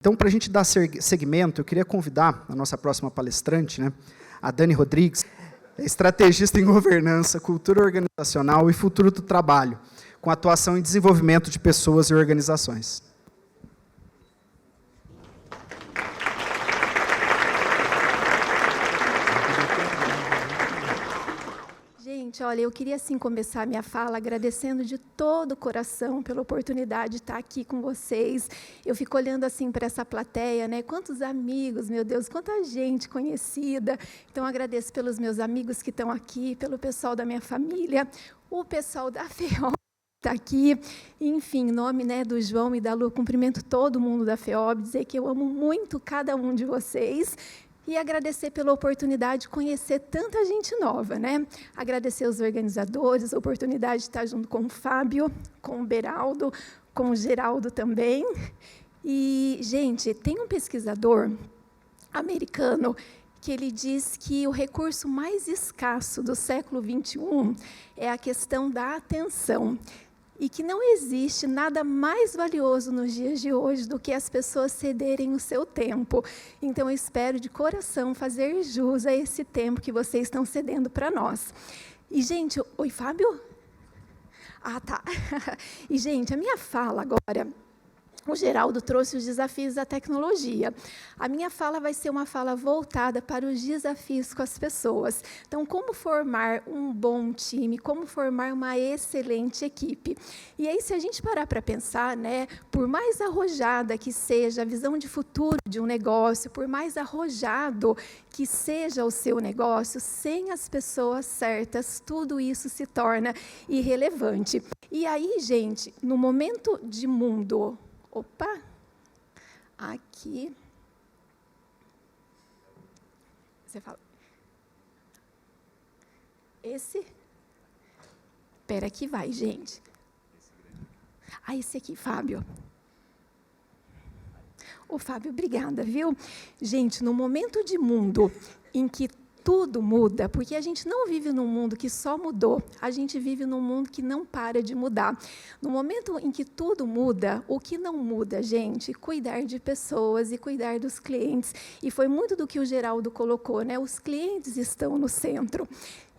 Então, para a gente dar seguimento, eu queria convidar a nossa próxima palestrante, a Dani Rodrigues, estrategista em governança, cultura organizacional e futuro do trabalho, com atuação em desenvolvimento de pessoas e organizações. Gente, olha, eu queria assim começar a minha fala agradecendo de todo o coração pela oportunidade de estar aqui com vocês. Eu fico olhando assim para essa plateia, né? Quantos amigos, meu Deus, quanta gente conhecida. Então, agradeço pelos meus amigos que estão aqui, pelo pessoal da minha família, o pessoal da FEOB está aqui. Enfim, em nome, né, do João e da Lu, cumprimento todo mundo da FEOB, dizer que eu amo muito cada um de vocês. E agradecer pela oportunidade de conhecer tanta gente nova, né? Agradecer aos organizadores, a oportunidade de estar junto com o Fábio, com o Beraldo, com o Geraldo também. E, gente, tem um pesquisador americano que ele diz que o recurso mais escasso do século XXI é a questão da atenção. E que não existe nada mais valioso nos dias de hoje do que as pessoas cederem o seu tempo. Então, eu espero de coração fazer jus a esse tempo que vocês estão cedendo para nós. E, gente, oi, Fábio? Ah, tá. E, gente, a minha fala agora... O Geraldo trouxe os desafios da tecnologia. A minha fala vai ser uma fala voltada para os desafios com as pessoas. Então, como formar um bom time, como formar uma excelente equipe. E aí, se a gente parar para pensar, né, por mais arrojada que seja a visão de futuro de um negócio, por mais arrojado que seja o seu negócio, sem as pessoas certas, tudo isso se torna irrelevante. E aí, gente, no momento de mundo... Opa, aqui, você fala, espera que vai, gente. Ah, esse aqui, Fábio. Ô, Fábio, obrigada, viu? Gente, no momento de mundo em que tudo muda, porque a gente não vive num mundo que só mudou, a gente vive num mundo que não para de mudar. No momento em que tudo muda, o que não muda, gente? Cuidar de pessoas e cuidar dos clientes. E foi muito do que o Geraldo colocou, né? Os clientes estão no centro.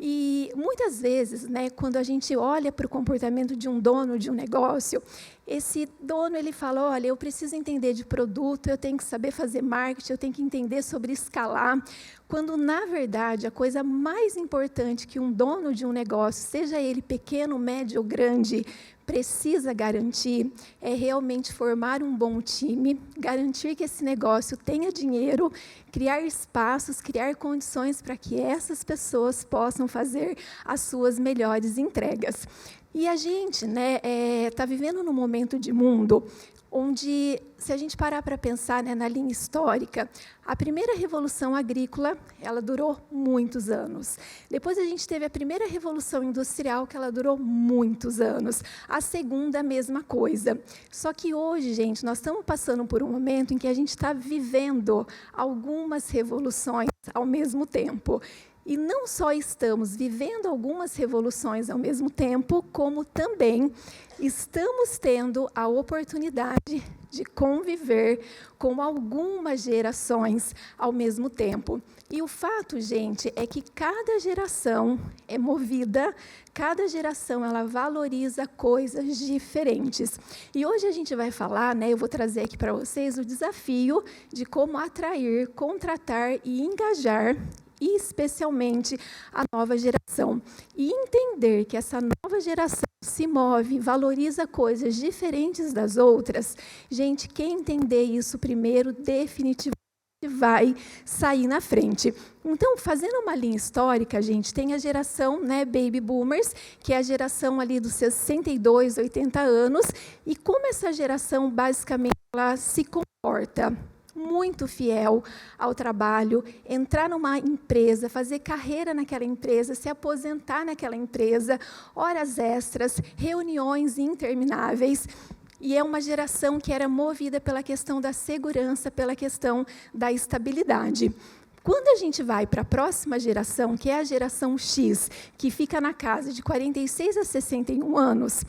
E, muitas vezes, né, quando a gente olha para o comportamento de um dono de um negócio, esse dono ele fala, olha, eu preciso entender de produto, eu tenho que saber fazer marketing, eu tenho que entender sobre escalar, quando, na verdade, a coisa mais importante que um dono de um negócio, seja ele pequeno, médio ou grande, precisa garantir é realmente formar um bom time, garantir que esse negócio tenha dinheiro, criar espaços, criar condições para que essas pessoas possam fazer as suas melhores entregas. E a gente, né, está vivendo num momento de mundo onde, se a gente parar para pensar, né, na linha histórica, a primeira revolução agrícola, ela durou muitos anos. Depois a gente teve a primeira revolução industrial, que ela durou muitos anos. A segunda, a mesma coisa. Só que hoje, gente, nós estamos passando por um momento em que a gente está vivendo algumas revoluções ao mesmo tempo. E não só estamos vivendo algumas revoluções ao mesmo tempo, como também estamos tendo a oportunidade de conviver com algumas gerações ao mesmo tempo. E o fato, gente, é que cada geração é movida, cada geração ela valoriza coisas diferentes. E hoje a gente vai falar, né, eu vou trazer aqui para vocês o desafio de como atrair, contratar e engajar, e especialmente a nova geração. E entender que essa nova geração se move, valoriza coisas diferentes das outras, gente, quem entender isso primeiro, definitivamente vai sair na frente. Então, fazendo uma linha histórica, gente, tem a geração, né, Baby Boomers, que é a geração ali dos 62, 80 anos, e como essa geração, basicamente, ela se comporta muito fiel ao trabalho, entrar numa empresa, fazer carreira naquela empresa, se aposentar naquela empresa, horas extras, reuniões intermináveis. E é uma geração que era movida pela questão da segurança, pela questão da estabilidade. Quando a gente vai para a próxima geração, que é a geração X, que fica na casa de 46 a 61 anos,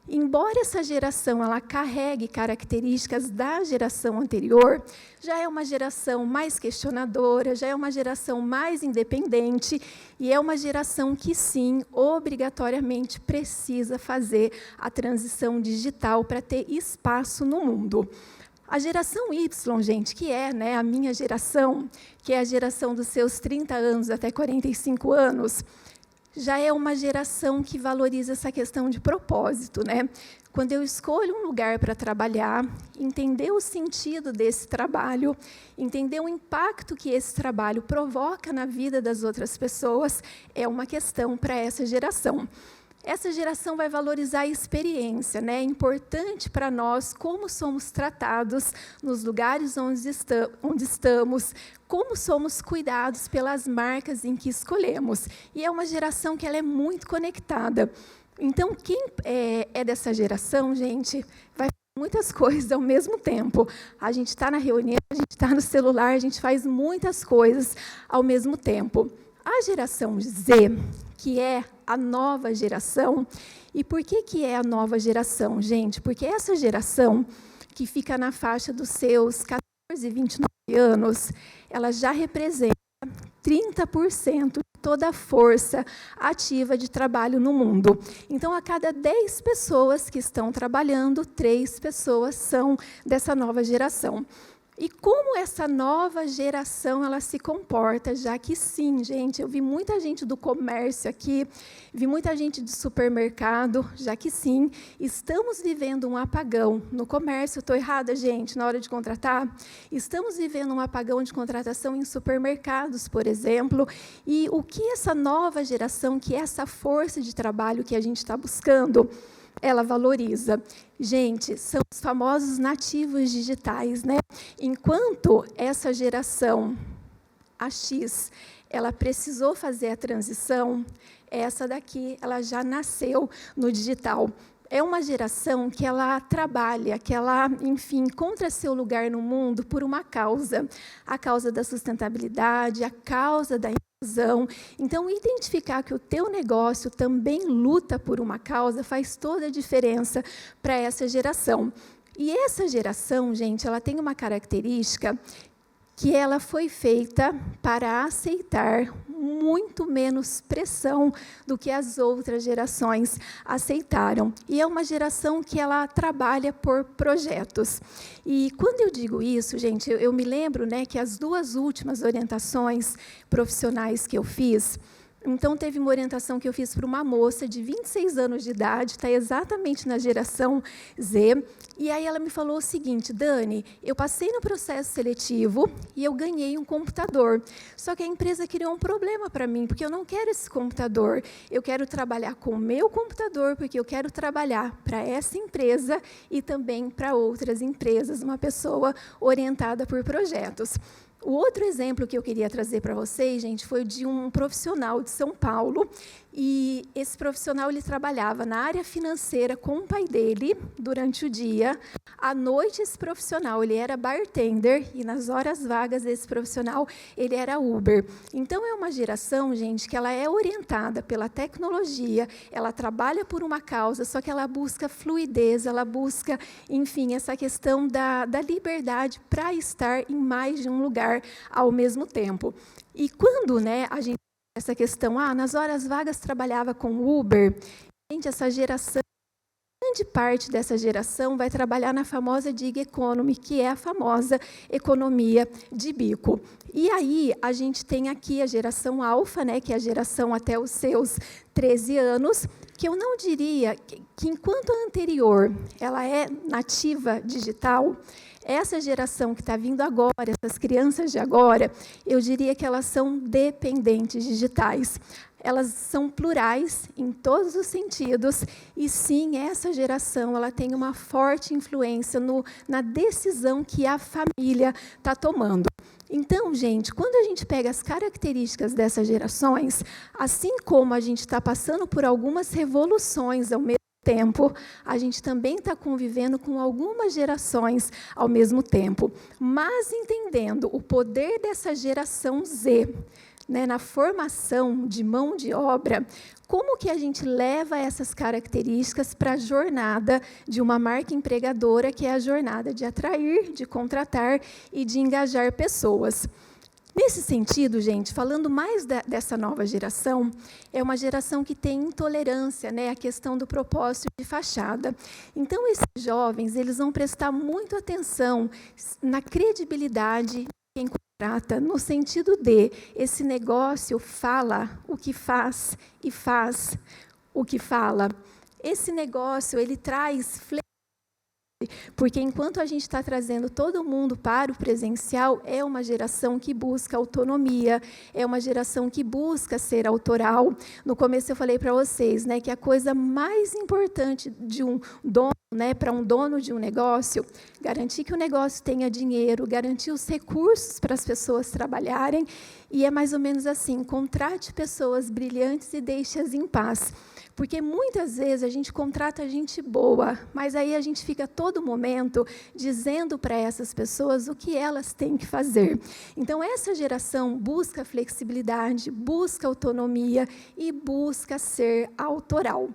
embora essa geração ela carregue características da geração anterior, já é uma geração mais questionadora, já é uma geração mais independente e é uma geração que, sim, obrigatoriamente precisa fazer a transição digital para ter espaço no mundo. A geração Y, gente, que é, né, a minha geração, que é a geração dos seus 30 anos até 45 anos, já é uma geração que valoriza essa questão de propósito, né? Quando eu escolho um lugar para trabalhar, entender o sentido desse trabalho, entender o impacto que esse trabalho provoca na vida das outras pessoas, é uma questão para essa geração. Essa geração vai valorizar a experiência, né? É importante para nós como somos tratados nos lugares onde estamos, como somos cuidados pelas marcas em que escolhemos. E é uma geração que ela é muito conectada. Então, quem é dessa geração, gente, vai fazer muitas coisas ao mesmo tempo. A gente está na reunião, a gente está no celular, a gente faz muitas coisas ao mesmo tempo. A geração Z, que é a nova geração, e por que é a nova geração, gente? Porque essa geração, que fica na faixa dos seus 14 e 29 anos, ela já representa 30% de toda a força ativa de trabalho no mundo. Então, a cada 10 pessoas que estão trabalhando, 3 pessoas são dessa nova geração. E como essa nova geração ela se comporta, já que sim, gente, eu vi muita gente do comércio aqui, vi muita gente de supermercado, já que sim, estamos vivendo um apagão no comércio. Estou errada, gente, na hora de contratar? Estamos vivendo um apagão de contratação em supermercados, por exemplo, e o que essa nova geração, que é essa força de trabalho que a gente está buscando, ela valoriza. Gente, são os famosos nativos digitais, né? Enquanto essa geração, a X, ela precisou fazer a transição, essa daqui, ela já nasceu no digital. É uma geração que ela trabalha, que ela, enfim, encontra seu lugar no mundo por uma causa. A causa da sustentabilidade, a causa da inclusão. Então, identificar que o teu negócio também luta por uma causa faz toda a diferença para essa geração. E essa geração, gente, ela tem uma característica que ela foi feita para aceitar muito menos pressão do que as outras gerações aceitaram. E é uma geração que ela trabalha por projetos. E quando eu digo isso, gente, eu me lembro, né, que as 2 últimas orientações profissionais que eu fiz, então, teve uma orientação que eu fiz para uma moça de 26 anos de idade, está exatamente na geração Z, e aí ela me falou o seguinte: Dani, eu passei no processo seletivo e eu ganhei um computador, só que a empresa criou um problema para mim, porque eu não quero esse computador, eu quero trabalhar com o meu computador, porque eu quero trabalhar para essa empresa e também para outras empresas, uma pessoa orientada por projetos. O outro exemplo que eu queria trazer para vocês, gente, foi de um profissional de São Paulo, e esse profissional ele trabalhava na área financeira com o pai dele durante o dia. À noite, esse profissional ele era bartender, e nas horas vagas esse profissional ele era Uber. Então, é uma geração, gente, que ela é orientada pela tecnologia, ela trabalha por uma causa, só que ela busca fluidez, ela busca, enfim, essa questão da liberdade para estar em mais de um lugar ao mesmo tempo. E quando, né, a gente essa questão, nas horas vagas trabalhava com Uber, gente, essa geração, grande parte dessa geração vai trabalhar na famosa gig economy, que é a famosa economia de bico. E aí, a gente tem aqui a geração alfa, né, que é a geração até os seus 13 anos, que eu não diria que enquanto a anterior ela é nativa digital, essa geração que está vindo agora, essas crianças de agora, eu diria que elas são dependentes digitais. Elas são plurais em todos os sentidos, e sim, essa geração ela tem uma forte influência na decisão que a família está tomando. Então, gente, quando a gente pega as características dessas gerações, assim como a gente está passando por algumas revoluções ao mesmo tempo, a gente também está convivendo com algumas gerações ao mesmo tempo, mas entendendo o poder dessa geração Z, né, na formação de mão de obra, como que a gente leva essas características para a jornada de uma marca empregadora, que é a jornada de atrair, de contratar e de engajar pessoas. Nesse sentido, gente, falando mais dessa nova geração, é uma geração que tem intolerância, né, à questão do propósito de fachada. Então, esses jovens, eles vão prestar muito atenção na credibilidade de quem contrata, no sentido de esse negócio fala o que faz e faz o que fala. Esse negócio, ele traz porque enquanto a gente está trazendo todo mundo para o presencial, é uma geração que busca autonomia, é uma geração que busca ser autoral. No começo eu falei para vocês, né, que a coisa mais importante de um dono, né, para um dono de um negócio, garantir que o negócio tenha dinheiro, garantir os recursos para as pessoas trabalharem, e é mais ou menos assim: contrate pessoas brilhantes e deixe-as em paz. Porque muitas vezes a gente contrata gente boa, mas aí a gente fica todo momento dizendo para essas pessoas o que elas têm que fazer. Então, essa geração busca flexibilidade, busca autonomia e busca ser autoral.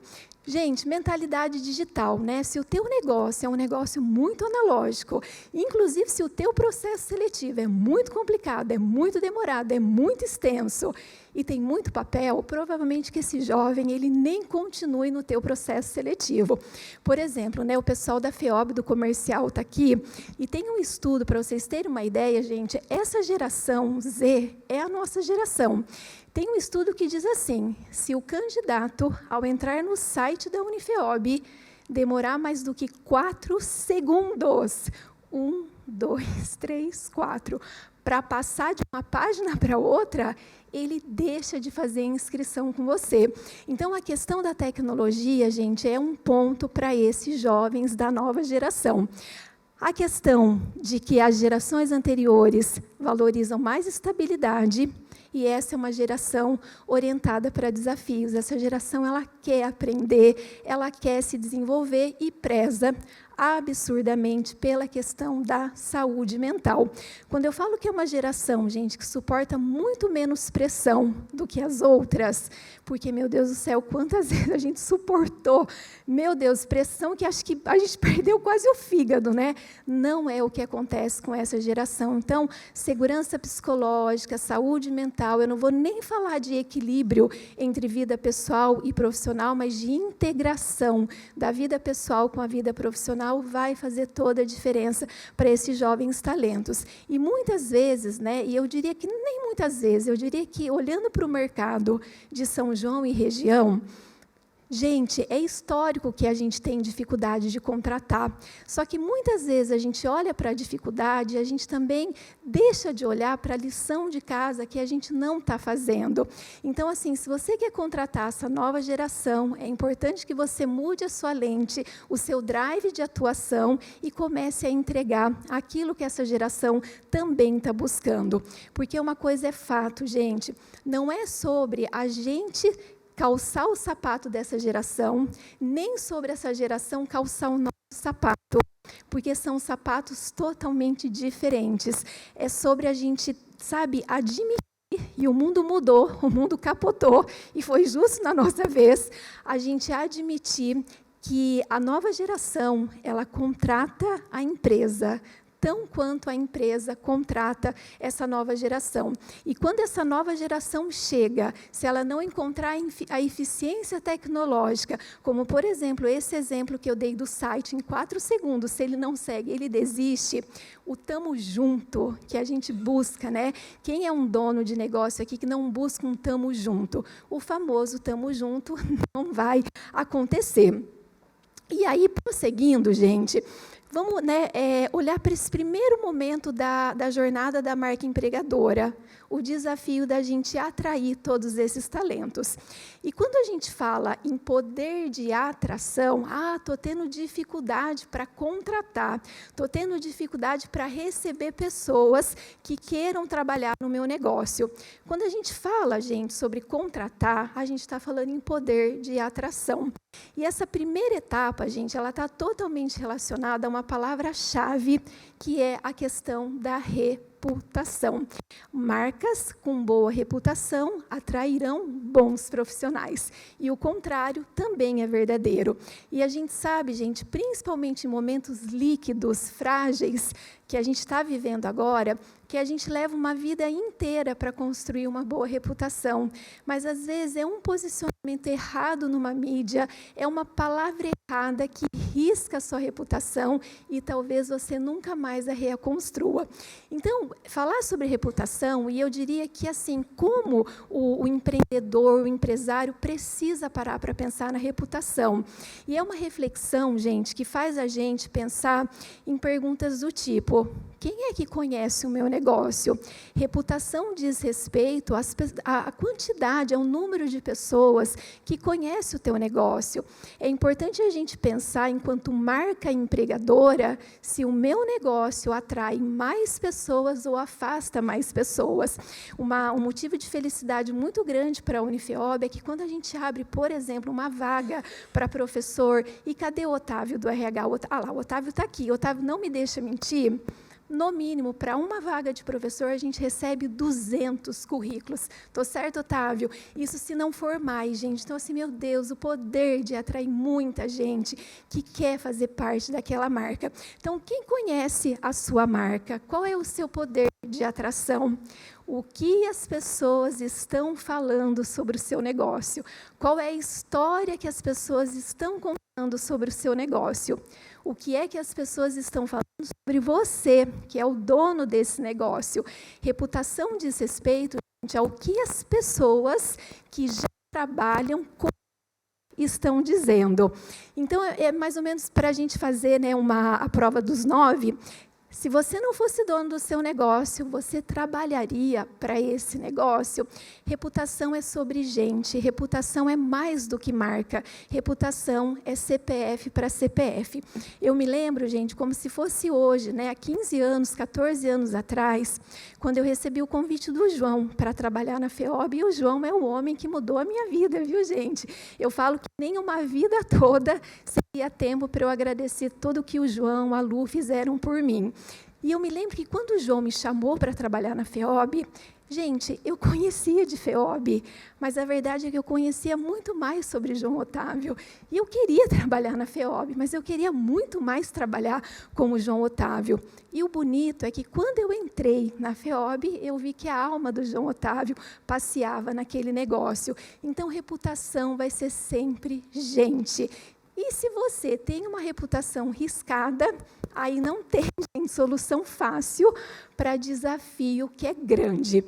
Gente, mentalidade digital, né? Se o teu negócio é um negócio muito analógico, inclusive se o teu processo seletivo é muito complicado, é muito demorado, é muito extenso e tem muito papel, provavelmente que esse jovem ele nem continue no teu processo seletivo. Por exemplo, né, o pessoal da FEOB do comercial está aqui e tem um estudo para vocês terem uma ideia, gente. Essa geração Z é a nossa geração. Tem um estudo que diz assim: se o candidato, ao entrar no site da Unifeob, demorar mais do que 4 segundos, 1, 2, 3, 4, para passar de uma página para outra, ele deixa de fazer inscrição com você. Então, a questão da tecnologia, gente, é um ponto para esses jovens da nova geração. A questão de que as gerações anteriores valorizam mais estabilidade, e essa é uma geração orientada para desafios. Essa geração ela quer aprender, ela quer se desenvolver e preza absurdamente pela questão da saúde mental. Quando eu falo que é uma geração, gente, que suporta muito menos pressão do que as outras, porque, meu Deus do céu, quantas vezes a gente suportou, meu Deus, pressão que acho que a gente perdeu quase o fígado, né? Não é o que acontece com essa geração. Então, segurança psicológica, saúde mental, eu não vou nem falar de equilíbrio entre vida pessoal e profissional, mas de integração da vida pessoal com a vida profissional vai fazer toda a diferença para esses jovens talentos. E muitas vezes, né, e eu diria que nem muitas vezes, eu diria que olhando para o mercado de São João e região, gente, é histórico que a gente tem dificuldade de contratar. Só que muitas vezes a gente olha para a dificuldade e a gente também deixa de olhar para a lição de casa que a gente não está fazendo. Então, assim, se você quer contratar essa nova geração, é importante que você mude a sua lente, o seu drive de atuação e comece a entregar aquilo que essa geração também está buscando. Porque uma coisa é fato, gente, não é sobre a gente calçar o sapato dessa geração, nem sobre essa geração calçar o nosso sapato, porque são sapatos totalmente diferentes. É sobre a gente, sabe, admitir, e o mundo mudou, o mundo capotou, e foi justo na nossa vez, a gente admitir que a nova geração, ela contrata a empresa, tão quanto a empresa contrata essa nova geração. E quando essa nova geração chega, se ela não encontrar a eficiência tecnológica, como, por exemplo, esse exemplo que eu dei do site, em 4 segundos, se ele não segue, ele desiste, o tamo junto, que a gente busca, né? Quem é um dono de negócio aqui que não busca um tamo junto? O famoso tamo junto não vai acontecer. E aí, prosseguindo, gente, Vamos, né, olhar para esse primeiro momento da jornada da marca empregadora, o desafio da gente atrair todos esses talentos. E quando a gente fala em poder de atração, estou tendo dificuldade para contratar, estou tendo dificuldade para receber pessoas que queiram trabalhar no meu negócio. Quando a gente fala, gente, sobre contratar, a gente está falando em poder de atração. E essa primeira etapa, gente, ela está totalmente relacionada a uma palavra-chave, que é a questão da reputação. Marcas com boa reputação atrairão bons profissionais. E o contrário também é verdadeiro. E a gente sabe, gente, principalmente em momentos líquidos, frágeis, que a gente está vivendo agora, que a gente leva uma vida inteira para construir uma boa reputação. Mas, às vezes, é um posicionamento errado numa mídia, é uma palavra errada que risca a sua reputação e talvez você nunca mais a reconstrua. Então, falar sobre reputação, e eu diria que, assim, como o empreendedor, o empresário, precisa parar para pensar na reputação. E é uma reflexão, gente, que faz a gente pensar em perguntas do tipo: quem é que conhece o meu negócio? Reputação diz respeito à quantidade, ao número de pessoas que conhecem o teu negócio. É importante a gente pensar, enquanto marca empregadora, se o meu negócio atrai mais pessoas ou afasta mais pessoas. Um motivo de felicidade muito grande para a Unifeob é que, quando a gente abre, por exemplo, uma vaga para professor, e cadê o Otávio do RH? O Otávio está aqui. Otávio, não me deixa mentir. No mínimo, para uma vaga de professor, a gente recebe 200 currículos. Estou certo, Otávio? Isso se não for mais, gente. Então, assim, meu Deus, o poder de atrair muita gente que quer fazer parte daquela marca. Então, quem conhece a sua marca? Qual é o seu poder de atração? O que as pessoas estão falando sobre o seu negócio? Qual é a história que as pessoas estão contando sobre o seu negócio? O que é que as pessoas estão falando sobre você, que é o dono desse negócio? Reputação diz respeito, gente, ao que as pessoas que já trabalham com estão dizendo. Então, é mais ou menos para a gente fazer, né, a prova dos 9. Se você não fosse dono do seu negócio, você trabalharia para esse negócio? Reputação é sobre gente, reputação é mais do que marca, reputação é CPF para CPF. Eu me lembro, gente, como se fosse hoje, né, há 15 anos, 14 anos atrás, quando eu recebi o convite do João para trabalhar na FEOB, e o João é o homem que mudou a minha vida, viu, gente? Eu falo que nem uma vida toda seria tempo para eu agradecer tudo que o João, a Lu fizeram por mim. E eu me lembro que, quando o João me chamou para trabalhar na FEOB, gente, eu conhecia de FEOB, mas a verdade é que eu conhecia muito mais sobre João Otávio. E eu queria trabalhar na FEOB, mas eu queria muito mais trabalhar com o João Otávio. E o bonito é que, quando eu entrei na FEOB, eu vi que a alma do João Otávio passeava naquele negócio. Então, reputação vai ser sempre gente. E se você tem uma reputação riscada, aí não tem, gente, solução fácil para desafio que é grande.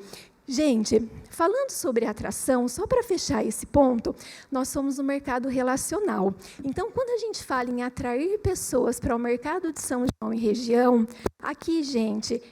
Gente, falando sobre atração, só para fechar esse ponto, nós somos um mercado relacional. Então, quando a gente fala em atrair pessoas para o mercado de São João e região, aqui, gente,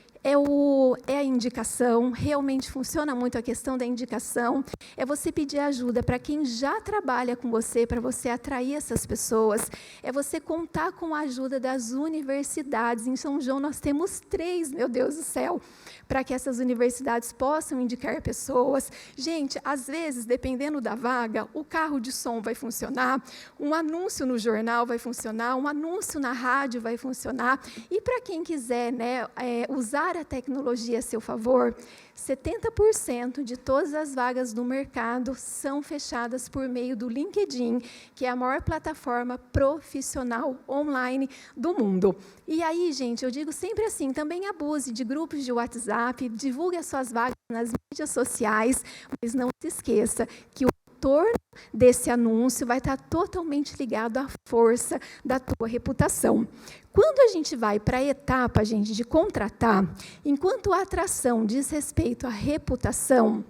é a indicação, realmente funciona muito a questão da indicação, é você pedir ajuda para quem já trabalha com você, para você atrair essas pessoas, é você contar com a ajuda das universidades. Em São João nós temos 3, meu Deus do céu, para que essas universidades possam indicar pessoas. Gente, às vezes, dependendo da vaga, o carro de som vai funcionar, um anúncio no jornal vai funcionar, um anúncio na rádio vai funcionar, e para quem quiser, né, usar a tecnologia a seu favor, 70% de todas as vagas do mercado são fechadas por meio do LinkedIn, que é a maior plataforma profissional online do mundo. E aí, gente, eu digo sempre assim, também abuse de grupos de WhatsApp, divulgue as suas vagas nas mídias sociais, mas não se esqueça que o retorno desse anúncio vai estar totalmente ligado à força da tua reputação. Quando a gente vai para a etapa, gente, de contratar, enquanto a atração diz respeito à reputação,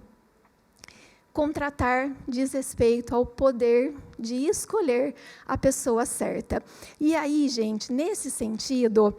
Contratar diz respeito ao poder de escolher a pessoa certa. E aí, gente, nesse sentido,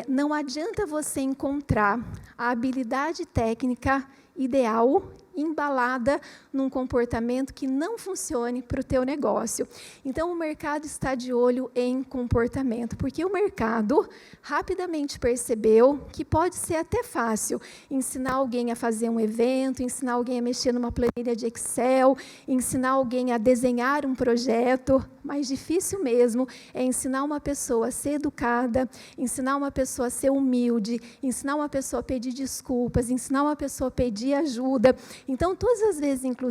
não adianta você encontrar a habilidade técnica ideal embalada num comportamento que não funcione para o teu negócio. Então, o mercado está de olho em comportamento, porque o mercado rapidamente percebeu que pode ser até fácil ensinar alguém a fazer um evento, ensinar alguém a mexer numa planilha de Excel, ensinar alguém a desenhar um projeto, mas difícil mesmo é ensinar uma pessoa a ser educada, ensinar uma pessoa a ser humilde, ensinar uma pessoa a pedir desculpas, ensinar uma pessoa a pedir ajuda. Então, todas as vezes, inclusive,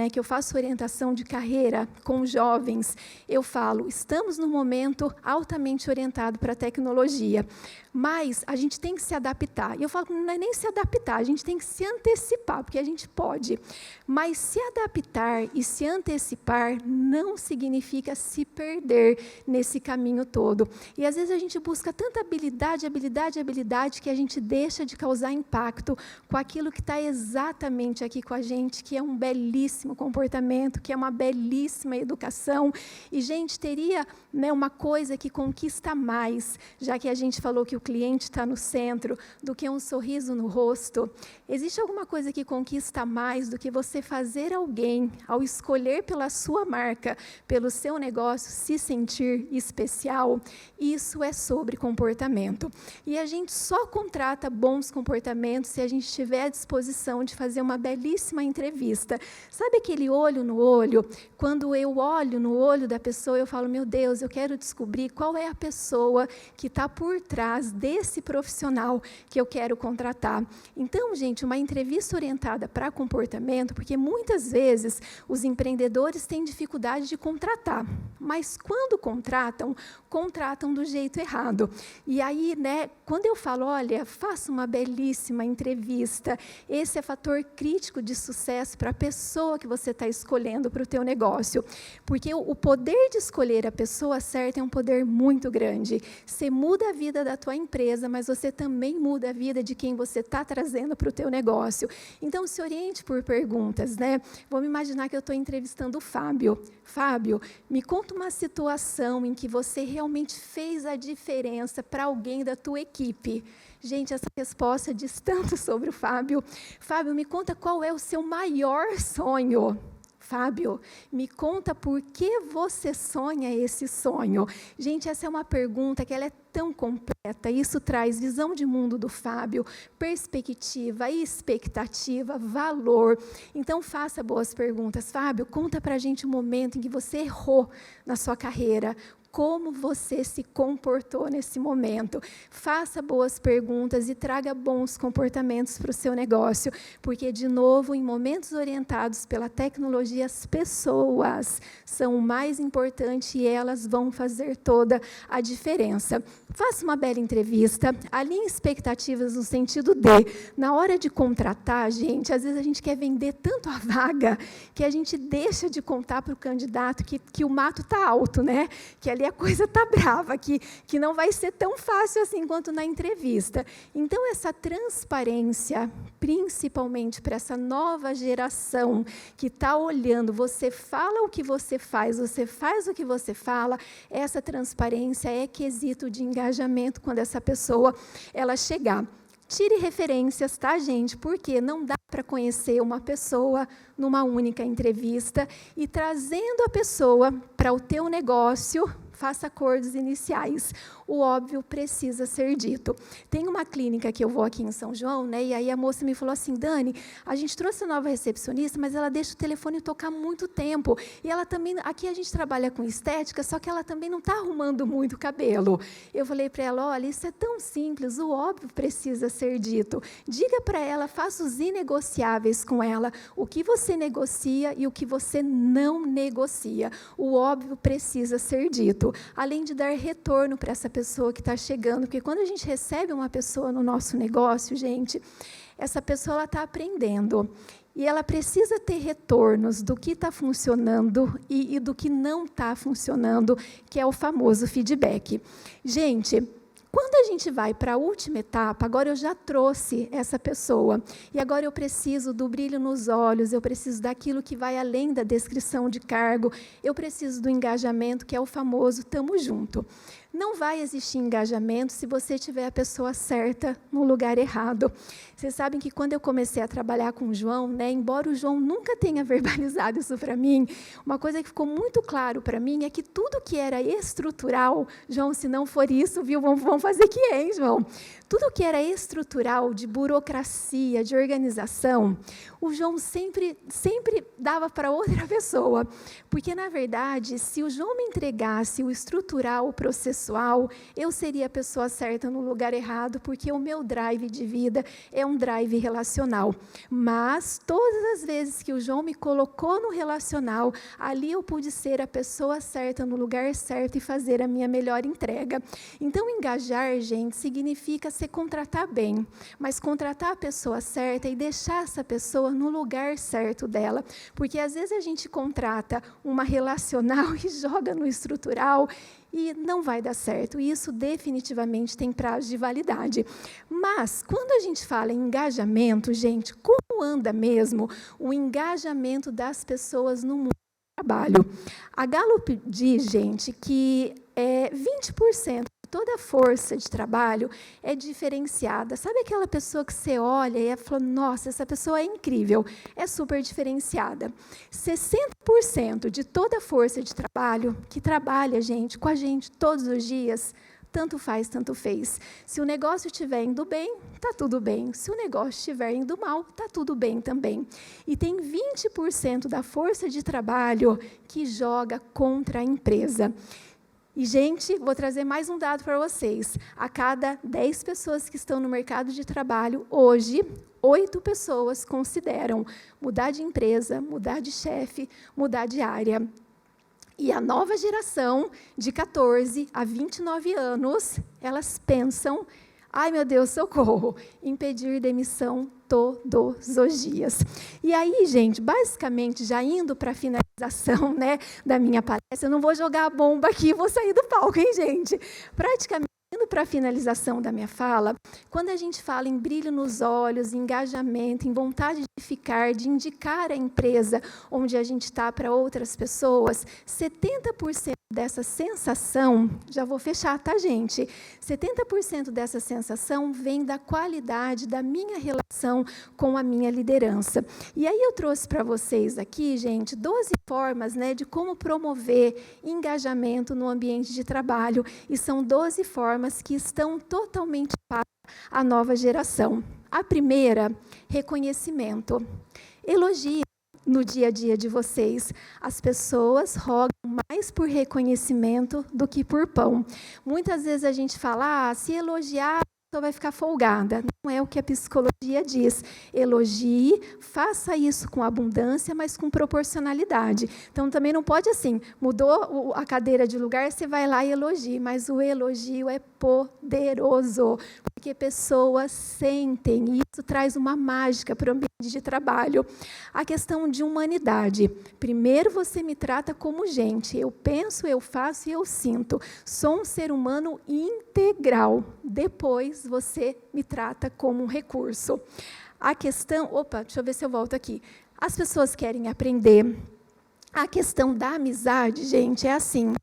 que eu faço orientação de carreira com jovens, eu falo, estamos num momento altamente orientado para a tecnologia, mas a gente tem que se adaptar. E eu falo que não é nem se adaptar, a gente tem que se antecipar, porque a gente pode. Mas se adaptar e se antecipar não significa se perder nesse caminho todo. E, às vezes, a gente busca tanta habilidade, que a gente deixa de causar impacto com aquilo que está exatamente aqui com a gente, que é um belíssimo comportamento, que é uma belíssima educação. E, gente, teria uma coisa que conquista mais, já que a gente falou que o cliente está no centro, do que um sorriso no rosto. Existe alguma coisa que conquista mais do que você fazer alguém, ao escolher pela sua marca, pelo seu negócio, se sentir especial? Isso é sobre comportamento. E a gente só contrata bons comportamentos se a gente tiver à disposição de fazer uma belíssima entrevista. Sabe aquele olho no olho? Quando eu olho no olho da pessoa, eu falo, meu Deus, eu quero descobrir qual é a pessoa que está por trás desse profissional que eu quero contratar. Então, gente, uma entrevista orientada para comportamento, porque muitas vezes os empreendedores têm dificuldade de contratar, mas quando contratam do jeito errado. E aí, quando eu falo, olha, faça uma belíssima entrevista, esse é fator crítico de sucesso para a pessoa que você está escolhendo para o teu negócio, porque o poder de escolher a pessoa certa é um poder muito grande. Você muda a vida da tua empresa, mas você também muda a vida de quem você está trazendo para o teu negócio. Então, se oriente por perguntas, Vamos imaginar que eu estou entrevistando o Fábio. Fábio, me conta uma situação em que você realmente fez a diferença para alguém da tua equipe. Gente, essa resposta diz tanto sobre o Fábio. Fábio, me conta qual é o seu maior sonho. Fábio, me conta por que você sonha esse sonho. Gente, essa é uma pergunta que ela é tão completa, isso traz visão de mundo do Fábio, perspectiva, expectativa, valor. Então, faça boas perguntas. Fábio, conta para a gente um momento em que você errou na sua carreira. Como você se comportou nesse momento? Faça boas perguntas e traga bons comportamentos para o seu negócio, porque, de novo, em momentos orientados pela tecnologia, as pessoas são o mais importante e elas vão fazer toda a diferença. Faça uma bela entrevista, alinhe expectativas no sentido de, na hora de contratar, gente, às vezes a gente quer vender tanto a vaga que a gente deixa de contar para o candidato que o mato está alto, que ali a coisa está brava, que não vai ser tão fácil assim quanto na entrevista. Então, essa transparência, principalmente para essa nova geração que está olhando, você fala o que você faz o que você fala, essa transparência é quesito de engajamento quando essa pessoa ela chegar. Tire referências, tá, gente? Porque não dá para conhecer uma pessoa numa única entrevista e trazendo a pessoa para o teu negócio, faça acordos iniciais. O óbvio precisa ser dito. Tem uma clínica que eu vou aqui em São João, e aí a moça me falou assim, Dani, a gente trouxe a nova recepcionista, mas ela deixa o telefone tocar muito tempo. E ela também, aqui a gente trabalha com estética, só que ela também não está arrumando muito o cabelo. Eu falei para ela, olha, isso é tão simples, o óbvio precisa ser dito. Diga para ela, faça os inegociáveis com ela, o que você negocia e o que você não negocia. O óbvio precisa ser dito. Além de dar retorno para essa pessoa que está chegando, porque quando a gente recebe uma pessoa no nosso negócio, gente, essa pessoa está aprendendo e ela precisa ter retornos do que está funcionando e do que não está funcionando, que é o famoso feedback. Gente, Quando a gente vai para a última etapa, agora eu já trouxe essa pessoa, e agora eu preciso do brilho nos olhos, eu preciso daquilo que vai além da descrição de cargo, eu preciso do engajamento, que é o famoso "tamo junto". Não vai existir engajamento se você tiver a pessoa certa no lugar errado. Vocês sabem que quando eu comecei a trabalhar com o João, né, embora o João nunca tenha verbalizado isso para mim, uma coisa que ficou muito claro para mim é que tudo que era estrutural, João, se não for isso, viu, vamos fazer que é, hein, João? Tudo que era estrutural, de burocracia, de organização, o João sempre dava para outra pessoa. Porque, na verdade, se o João me entregasse o estrutural, o processual, eu seria a pessoa certa no lugar errado, porque o meu drive de vida é um drive relacional. Mas, todas as vezes que o João me colocou no relacional, ali eu pude ser a pessoa certa no lugar certo e fazer a minha melhor entrega. Então, engajar, gente, significa se contratar bem, mas contratar a pessoa certa e deixar essa pessoa no lugar certo dela, porque às vezes a gente contrata uma relacional e joga no estrutural e não vai dar certo, e isso definitivamente tem prazo de validade. Mas, quando a gente fala em engajamento, gente, como anda mesmo o engajamento das pessoas no mundo do trabalho? A Gallup diz, gente, que 20% toda a força de trabalho é diferenciada. Sabe aquela pessoa que você olha e fala, nossa, essa pessoa é incrível, é super diferenciada. 60% de toda a força de trabalho que trabalha, gente, com a gente todos os dias, tanto faz, tanto fez. Se o negócio estiver indo bem, está tudo bem. Se o negócio estiver indo mal, está tudo bem também. E tem 20% da força de trabalho que joga contra a empresa. E, gente, vou trazer mais um dado para vocês. A cada 10 pessoas que estão no mercado de trabalho, hoje, 8 pessoas consideram mudar de empresa, mudar de chefe, mudar de área. E a nova geração, de 14 a 29 anos, elas pensam, ai, meu Deus, socorro, em pedir demissão todos os dias. E aí, gente, basicamente, já indo para a finalização, né, da minha palestra, eu não vou jogar a bomba aqui, vou sair do palco, hein, gente? Praticamente, indo para a finalização da minha fala, quando a gente fala em brilho nos olhos, em engajamento, em vontade de ficar, de indicar a empresa onde a gente está para outras pessoas, 70% dessa sensação, já vou fechar, tá, gente? 70% dessa sensação vem da qualidade da minha relação com a minha liderança. E aí eu trouxe para vocês aqui, gente, 12 formas, né, de como promover engajamento no ambiente de trabalho, e são 12 formas que estão totalmente para a nova geração. A primeira, reconhecimento. Elogie no dia a dia de vocês. As pessoas rogam mais por reconhecimento do que por pão. Muitas vezes a gente fala, se elogiar, a pessoa vai ficar folgada. Não é o que a psicologia diz. Elogie, faça isso com abundância, mas com proporcionalidade. Então, também não pode assim, mudou a cadeira de lugar, você vai lá e elogie, mas o elogio é poderoso, porque pessoas sentem, e isso traz uma mágica para o ambiente de trabalho. A questão de humanidade. Primeiro você me trata como gente, eu penso, eu faço e eu sinto. Sou um ser humano integral. Depois você me trata como um recurso. A questão... Opa, deixa eu ver se eu volto aqui. As pessoas querem aprender. A questão da amizade, gente, é assim.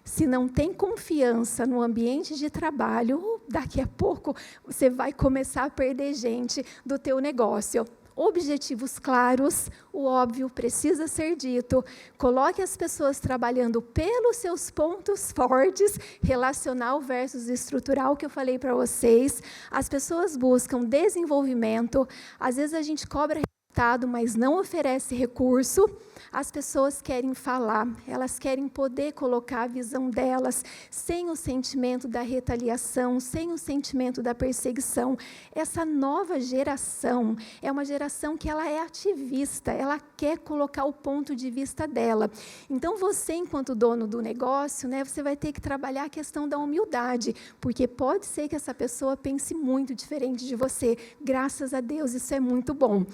Se não tem confiança no ambiente de trabalho, daqui a pouco você vai começar a perder gente do teu negócio. Objetivos claros, o óbvio precisa ser dito. Coloque as pessoas trabalhando pelos seus pontos fortes, relacional versus estrutural, que eu falei para vocês. As pessoas buscam desenvolvimento. Às vezes a gente cobra resultado, mas não oferece recurso. As pessoas querem falar, elas querem poder colocar a visão delas, sem o sentimento da retaliação, sem o sentimento da perseguição. Essa nova geração é uma geração que ela é ativista, ela quer colocar o ponto de vista dela. Então, você, enquanto dono do negócio, né, você vai ter que trabalhar a questão da humildade, porque pode ser que essa pessoa pense muito diferente de você. Graças a Deus, isso é muito bom.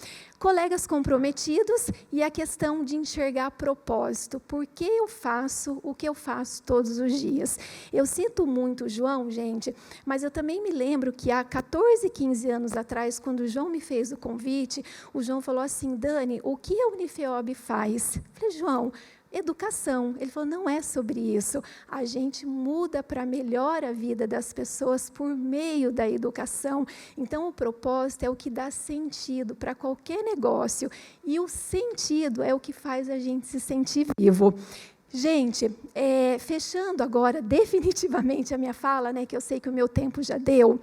colegas comprometidos e a questão de enxergar propósito. Por que eu faço o que eu faço todos os dias? Eu sinto muito o João, gente, mas eu também me lembro que há 14, 15 anos atrás, quando o João me fez o convite, o João falou assim: Dani, o que a Unifeob faz? Eu falei: João, educação. Ele falou: não é sobre isso. A gente muda para melhor a vida das pessoas por meio da educação. Então, o propósito é o que dá sentido para qualquer negócio. E o sentido é o que faz a gente se sentir vivo. Gente, fechando agora definitivamente a minha fala, né, que eu sei que o meu tempo já deu,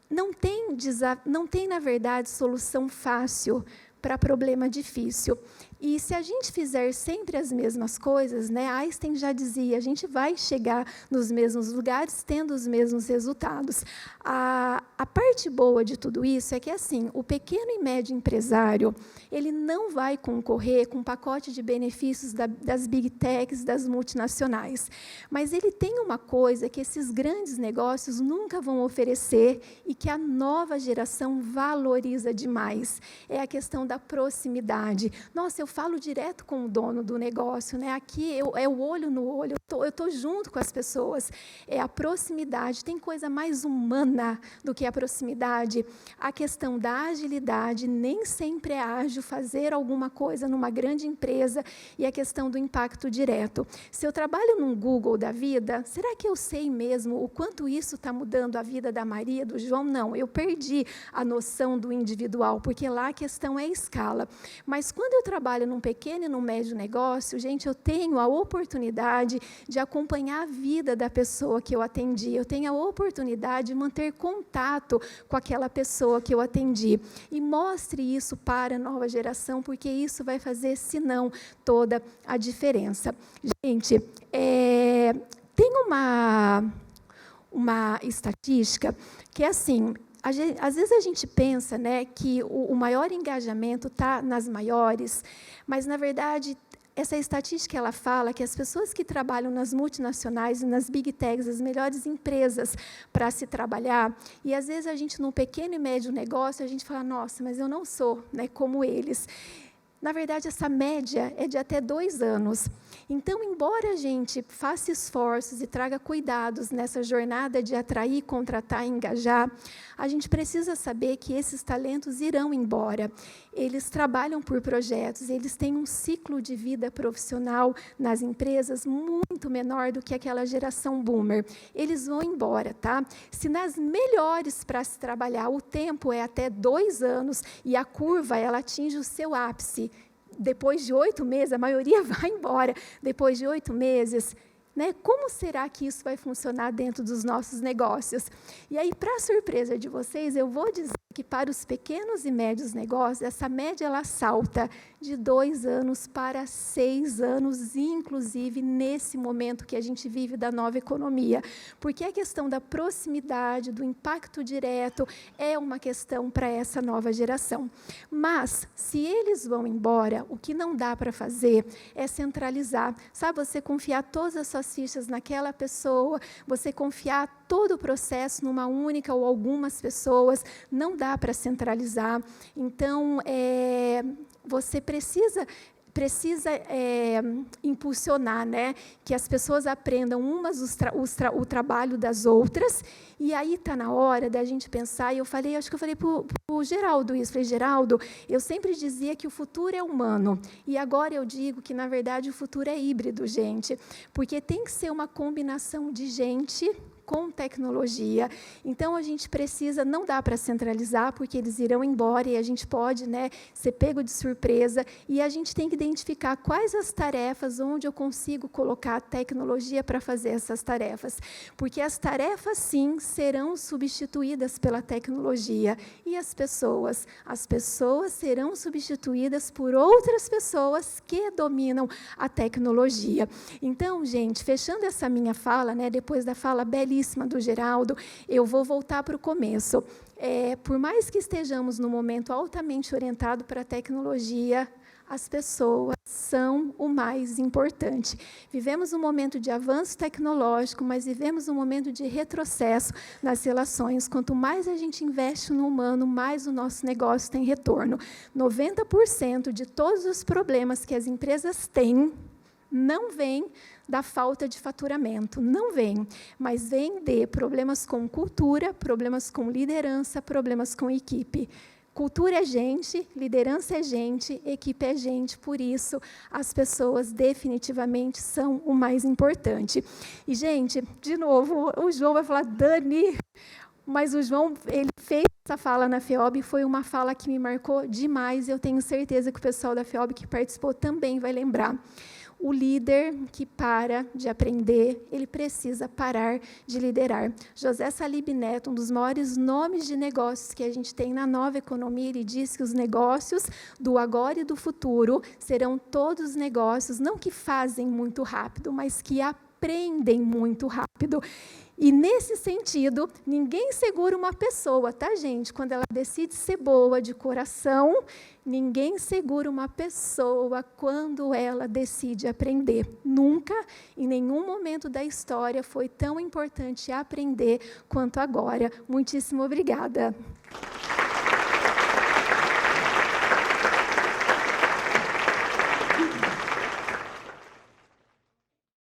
não tem, na verdade, solução fácil para problema difícil. E se a gente fizer sempre as mesmas coisas, né, Einstein já dizia, a gente vai chegar nos mesmos lugares, tendo os mesmos resultados. A parte boa de tudo isso é que, assim, o pequeno e médio empresário, ele não vai concorrer com um pacote de benefícios das big techs, das multinacionais. Mas ele tem uma coisa que esses grandes negócios nunca vão oferecer e que a nova geração valoriza demais. É a questão da proximidade. Nossa, eu falo direto com o dono do negócio, né? Aqui é o olho no olho, eu estou junto com as pessoas. É a proximidade. Tem coisa mais humana do que a proximidade. A questão da agilidade, nem sempre é ágil fazer alguma coisa numa grande empresa, e a questão do impacto direto. Se eu trabalho num Google da vida, será que eu sei mesmo o quanto isso está mudando a vida da Maria, do João? Não, eu perdi a noção do individual, porque lá a questão é escala. Mas quando eu trabalho num pequeno e num médio negócio, gente, eu tenho a oportunidade de acompanhar a vida da pessoa que eu atendi, eu tenho a oportunidade de manter contato com aquela pessoa que eu atendi. E mostre isso para a nova geração, porque isso vai fazer, se não, toda a diferença. Gente, tem uma estatística que é assim: às vezes a gente pensa, né, que o maior engajamento está nas maiores, mas, na verdade, essa estatística ela fala que as pessoas que trabalham nas multinacionais, nas big techs, as melhores empresas para se trabalhar, e às vezes a gente, num pequeno e médio negócio, a gente fala: nossa, mas eu não sou, né, como eles. Na verdade, essa média é de até 2 anos. Então, embora a gente faça esforços e traga cuidados nessa jornada de atrair, contratar e engajar, a gente precisa saber que esses talentos irão embora. Eles trabalham por projetos, eles têm um ciclo de vida profissional nas empresas muito menor do que aquela geração boomer. Eles vão embora, tá? Se nas melhores para se trabalhar o tempo é até 2 anos e a curva ela atinge o seu ápice, depois de 8 meses, a maioria vai embora. Depois de 8 meses, né, como será que isso vai funcionar dentro dos nossos negócios? E aí, para surpresa de vocês, eu vou dizer que para os pequenos e médios negócios, essa média ela salta de 2 anos para 6 anos, inclusive nesse momento que a gente vive da nova economia. Porque a questão da proximidade, do impacto direto, é uma questão para essa nova geração. Mas, se eles vão embora, o que não dá para fazer é centralizar. Sabe, você confiar todas as suas fichas naquela pessoa, você confiar todo o processo numa única ou algumas pessoas, não dá para centralizar. Então, você precisa impulsionar, né, que as pessoas aprendam umas o trabalho das outras, e aí está na hora da gente pensar, e acho que eu falei para o Geraldo isso, falei: Geraldo, eu sempre dizia que o futuro é humano, e agora eu digo que, na verdade, o futuro é híbrido, gente, porque tem que ser uma combinação de gente com tecnologia. Então, a gente precisa, não dá para centralizar, porque eles irão embora e a gente pode, né, ser pego de surpresa, e a gente tem que identificar quais as tarefas onde eu consigo colocar a tecnologia para fazer essas tarefas, porque as tarefas, sim, serão substituídas pela tecnologia, e as pessoas serão substituídas por outras pessoas que dominam a tecnologia. Então, gente, fechando essa minha fala, né, depois da fala belíssima do Geraldo, eu vou voltar para o começo. Por mais que estejamos num momento altamente orientado para a tecnologia, as pessoas são o mais importante. Vivemos um momento de avanço tecnológico, mas vivemos um momento de retrocesso nas relações. Quanto mais a gente investe no humano, mais o nosso negócio tem retorno. 90% de todos os problemas que as empresas têm não vem da falta de faturamento, não vem, mas vem de problemas com cultura, problemas com liderança, problemas com equipe. Cultura é gente, liderança é gente, equipe é gente, por isso as pessoas definitivamente são o mais importante. E, gente, de novo, o João vai falar, Dani, mas o João, ele fez essa fala na FEOB, foi uma fala que me marcou demais, e eu tenho certeza que o pessoal da FEOB que participou também vai lembrar. O líder que para de aprender, ele precisa parar de liderar. José Salib Neto, um dos maiores nomes de negócios que a gente tem na nova economia, ele diz que os negócios do agora e do futuro serão todos negócios, não que fazem muito rápido, mas que aprendem muito rápido. E, nesse sentido, ninguém segura uma pessoa, tá, gente? Quando ela decide ser boa de coração, ninguém segura uma pessoa quando ela decide aprender. Nunca, em nenhum momento da história, foi tão importante aprender quanto agora. Muitíssimo obrigada.